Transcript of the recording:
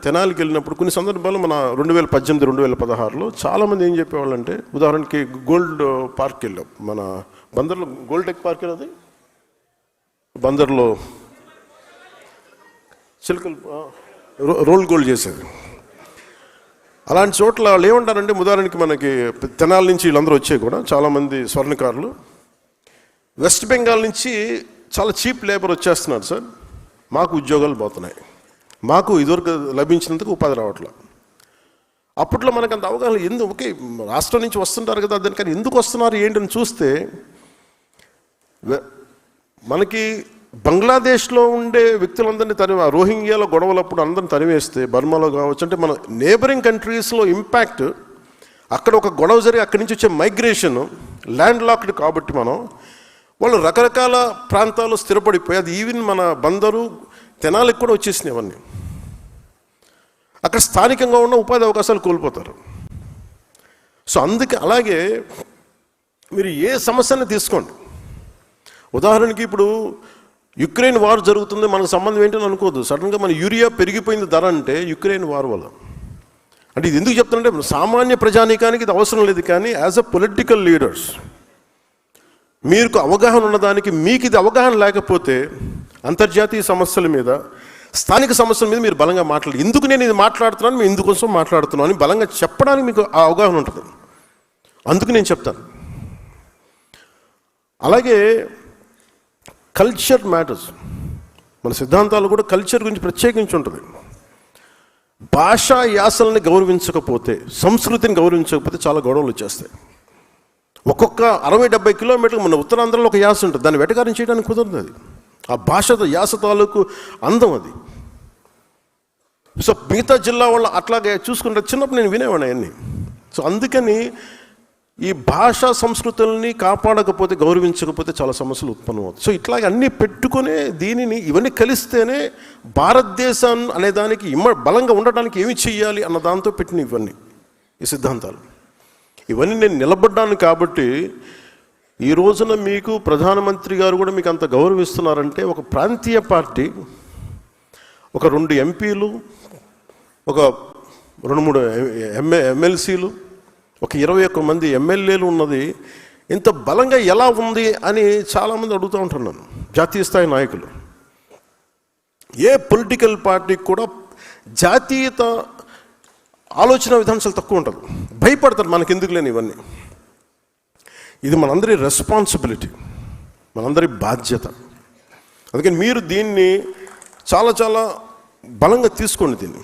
తెనాలికి వెళ్ళినప్పుడు కొన్ని సందర్భాల్లో మన 2018, 2016లో చాలామంది ఏం చెప్పేవాళ్ళు అంటే, ఉదాహరణకి గోల్డ్ పార్క్ వెళ్ళాం, మన బందర్లో గోల్డ్ టెక్ పార్క్ అది బందర్లో చిలుకలు రోల్ గోల్డ్ చేసేది. అలాంటి చోట్ల వాళ్ళు ఏమంటారంటే, ఉదాహరణకి మనకి తెనాలి నుంచి వీళ్ళందరూ వచ్చే కూడా చాలామంది స్వర్ణకారులు వెస్ట్ బెంగాల్ నుంచి చాలా చీప్ లేబర్ వచ్చేస్తున్నారు సార్, మాకు ఉద్యోగాలు పోతున్నాయి, మాకు ఇదివరకు లభించినందుకు ఉపాధి రావట్లేదు. అప్పట్లో మనకు అంత అవగాహన ఎందుకు, ఓకే రాష్ట్రం నుంచి వస్తుంటారు కదా దాని, కానీ ఎందుకు వస్తున్నారు ఏంటని చూస్తే మనకి బంగ్లాదేశ్లో ఉండే వ్యక్తులందరినీ రోహింగ్యాల గొడవలప్పుడు అందరిని తరివేస్తే, బర్మాలో కావచ్చు, అంటే మన నేబరింగ్ కంట్రీస్లో ఇంపాక్ట్, అక్కడ ఒక గొడవ జరిగి అక్కడి నుంచి వచ్చే మైగ్రేషన్ ల్యాండ్ లాక్డ్ కాబట్టి వాళ్ళు రకరకాల ప్రాంతాలు స్థిరపడిపోయి, అది ఈవెన్ మన బందరు తెనాలికి కూడా వచ్చేసినాయి అవన్నీ. అక్కడ స్థానికంగా ఉన్న ఉపాధి అవకాశాలు కోల్పోతారు. సో అందుకే అలాగే మీరు ఏ సమస్యని తీసుకోండి, ఉదాహరణకి ఇప్పుడు యుక్రెయిన్ వార్ జరుగుతుంది, మనకు సంబంధం ఏంటని అనుకోవద్దు. సడన్గా మన యూరియా పెరిగిపోయింది ధర అంటే యుక్రెయిన్ వార్ వల్ల. అంటే ఇది ఎందుకు చెప్తానంటే, సామాన్య ప్రజానీకానికి ఇది అవసరం లేదు, కానీ యాజ్ అ పొలిటికల్ లీడర్స్ మీకు అవగాహన ఉన్నదానికి, మీకు ఇది అవగాహన లేకపోతే అంతర్జాతీయ సమస్యల మీద, స్థానిక సమస్యల మీద మీరు బలంగా మాట్లాడాలి. ఎందుకు నేను ఇది మాట్లాడుతున్నాను, మేము ఇందుకోసం మాట్లాడుతున్నాను అని బలంగా చెప్పడానికి మీకు ఆ అవగాహన ఉంటుంది. అందుకు నేను చెప్తాను. అలాగే కల్చర్ మ్యాటర్స్, మన సిద్ధాంతాలు కూడా కల్చర్ గురించి ప్రత్యేకించి ఉంటుంది. భాషా యాసల్ని గౌరవించకపోతే, సంస్కృతిని గౌరవించకపోతే చాలా గొడవలు వచ్చేస్తాయి. ఒక్కొక్క 60-70 కిలోమీటర్లు మన ఉత్తరాంధ్రలో ఒక యాస ఉంటుంది, దాన్ని వెటకారం చేయడానికి కుదరదు. అది ఆ భాష యాస తాలూకు అందం అది. సో మిగతా జిల్లా వాళ్ళు అట్లాగే చూసుకుంటే, చిన్నప్పుడు నేను వినేవాడిని అవన్నీ. సో అందుకని ఈ భాషా సంస్కృతుల్ని కాపాడకపోతే, గౌరవించకపోతే చాలా సమస్యలు ఉత్పన్నమవుతాయి. సో ఇట్లాగే అన్నీ పెట్టుకునే దీనిని, ఇవన్నీ కలిస్తేనే భారతదేశం అనే దానికి బలంగా ఉండడానికి ఏమి చెయ్యాలి అన్న దాంతో పెట్టిన ఇవన్నీ ఈ సిద్ధాంతాలు. ఇవన్నీ నేను నిలబడ్డాను కాబట్టి ఈ రోజున మీకు ప్రధానమంత్రి గారు కూడా మీకు అంత గౌరవిస్తున్నారంటే, ఒక ప్రాంతీయ పార్టీ, ఒక 2 ఎంపీలు, ఒక 2-3 ఎమ్మెల్సీలు, ఒక 21 మంది ఎమ్మెల్యేలు ఉన్నది ఇంత బలంగా ఎలా ఉంది అని చాలామంది అడుగుతూ ఉంటున్నాను. జాతీయ స్థాయి నాయకులు, ఏ పొలిటికల్ పార్టీకి కూడా జాతీయత ఆలోచన విధానం చాలా తక్కువ ఉంటుంది. భయపడతారు, మనకి ఎందుకు లేని ఇవన్నీ. ఇది మనందరి రెస్పాన్సిబిలిటీ, మనందరి బాధ్యత. అందుకని మీరు దీన్ని చాలా చాలా బలంగా తీసుకోండి దీన్ని.